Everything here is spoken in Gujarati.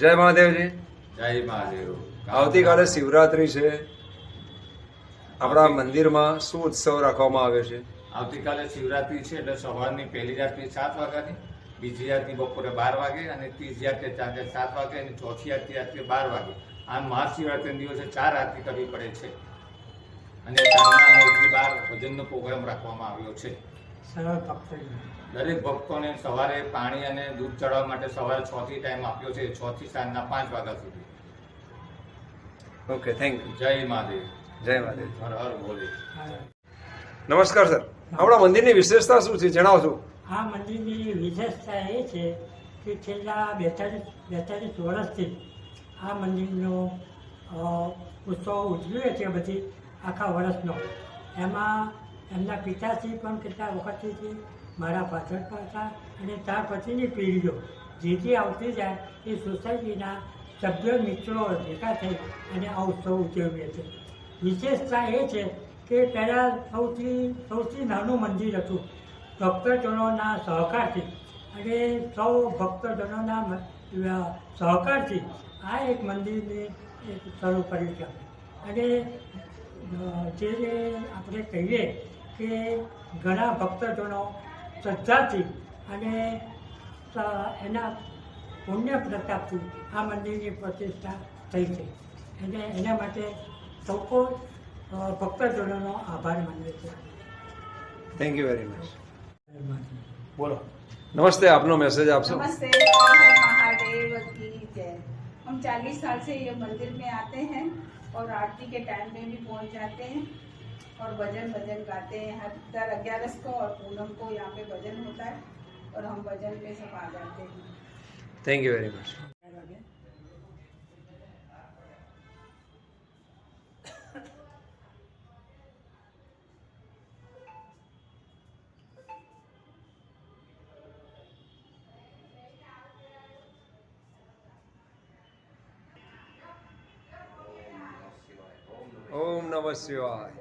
જય મહાદેવજી. જય મહાદેવ. આવતીકાલે શિવરાત્રી છે. આપણા મંદિરમાં શું ઉત્સવ રાખવામાં આવે છે? આવતીકાલે શિવરાત્રી છે એટલે સવારની પહેલી આરતી 7 વાગ્યાની, બીજી આરતી બપોરે 12 વાગે અને ત્રીજી આરતી સાંજે 7 વાગે અને ચોથી આરતી રાત્રે 12 વાગે. આમ મહાશિવરાત્રિના દિવસે 4 આરતી કરવી પડે છે અને સાંજના 9 થી 12 ભજનનો પ્રોગ્રામ રાખવામાં આવ્યો છે. દરેક ભક્તોને સવારે પાણી અને દૂધ ચડાવવા માટે સવારે 6 થી ટાઈમ આપ્યો છે, 6 થી સાંજના 5 વાગ્યા સુધી. Okay, thank you. જય મહાદેવ. જય મહાદેવ. હર હર ભોલે. નમસ્કાર સર, આપણા મંદિરની વિશેષતા શું છે, જણાવશો? આ મંદિરની વિશેષતા એ છે કે છેલ્લા 42 વર્ષથી આ મંદિરનો ઉત્સવ ઉજવીએ છીએ બધી આખા વર્ષનો. એમાં એમના પિતાશ્રી પણ કેટલા વખતથી મારા પાછળ પણ હતા અને ત્યાર પછીની પેઢીઓ જે આવતી જાય એ સોસાયટીના સભ્ય મિત્રો ભેગા થઈ અને આ ઉત્સવ ઉજવીએ છીએ. વિશેષતા એ છે કે પહેલાં સૌથી નાનું મંદિર હતું. ભક્તજનોના સહકારથી અને સૌ ભક્તજનોના સહકારથી આ એક મંદિરને શરૂ કર્યું છે. અને જે આપણે કહીએ કે ઘણા ભક્તજનો શ્રદ્ધાથી અને એના પુણ્ય પ્રતાપથી આ મંદિરની પ્રતિષ્ઠા થઈ છે. અને એના માટે સૌ કોઈ ભક્તજનોનો આભાર માનીએ છીએ. Thank you very much. બોલો. नमस्ते, आपनो मैसेज आपसे. नमस्ते, महादेव की जय। हम 40 साल से ये मंदिर में आते हैं और आरती के टाइम में भी पहुंच जाते हैं और भजन गाते हैं. हर 11 को और पूनम को यहाँ पे भजन होता है और हम भजन पे सब आ जाते हैं. Thank you very much. ओम नमः शिवाय.